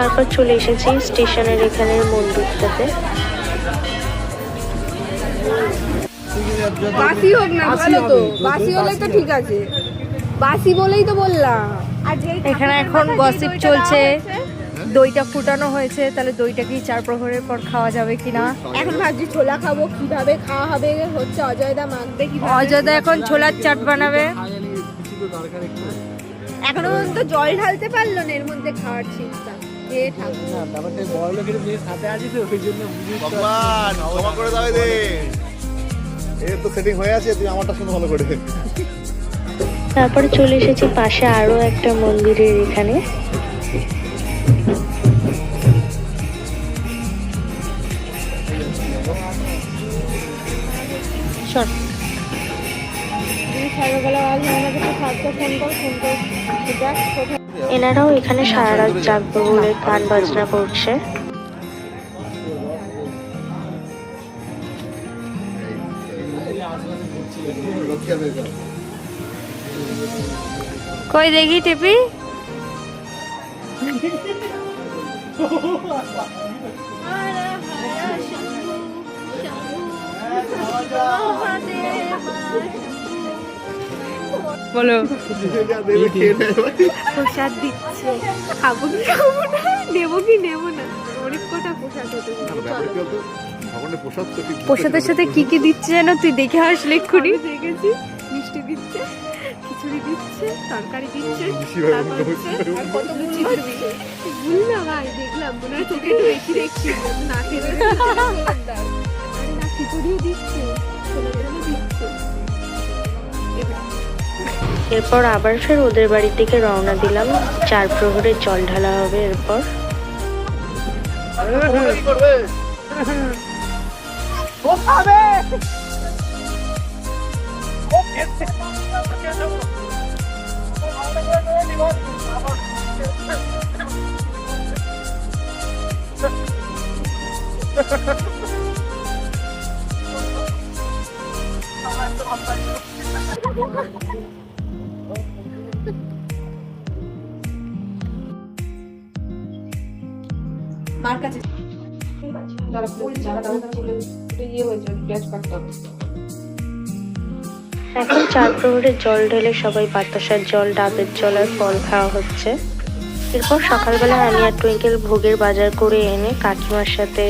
তারপর চলে এসেছি স্টেশনের এখানের মন্দিরটাতে। বাসি হোক না ভালো তো, বাসি হলে তো ঠিক আছে, বাসি বলেই তো বললাম। এখানে এখন গসিপ চলছে, দইটা ফুটানো হয়েছে, তাহলে দইটা কি 4 প্রহরের পর খাওয়া যাবে কিনা। এখন ভাবছি ছোলা খাবো, কিভাবে খাওয়া হবে হচ্ছে অজয়দা মাখবে কিভাবে। অজয়দা এখন ছোলার চাট বানাবে। এখনো পর্যন্ত জল ঢালতে পারলো না, এর মধ্যে খাওয়ার চিন্তা। হে ঠাকুর, ভগবান ক্ষমা করে দাও এদের। এর তো সেটিং হয়ে আছে, তুই আমারটা শুনে ভালো করে। তারপরে চলে এসেছি পাশে আরো একটা মন্দিরের এখানে। এনারাও এখানে সারা রাত জাগবে বলে গান বাজনা করছে। কই দেখি টিপি। বলো। প্রসাদ দিচ্ছে, খাবো কি খাবো না, নেবো কি নেবো না, অনেক কটা প্রসাদ হতে। প্রসাদের সাথে কি কি দিচ্ছে জানো? তুই দেখে আসলে এক্ষুনি। দেখেছি, মিষ্টি দিচ্ছে, খিচুড়ি দিচ্ছে, তরকারি দিচ্ছে, আর কত কিছু দিচ্ছে। ভুলনা ভাই, দেখলাম মনে হয় তোকে একটু বেশি দেখছি, না খেলে না। খিচুড়িও দিচ্ছে, ছোলাগুলো দিচ্ছে। এরপর আবার ফের ওদের বাড়ির দিকে রওনা দিলাম। 4 প্রহরের জল ঢালা হবে এরপর। মার কাছে এখন 4 প্রহরের জল ঢেলে সবাই বাতাসার জল, ডাবের জল আর ফল খাওয়া হচ্ছে। এরপর সকালবেলা আমি আর টুইঙ্কেল ভোগের বাজার করে এনে কাকিমার সাথে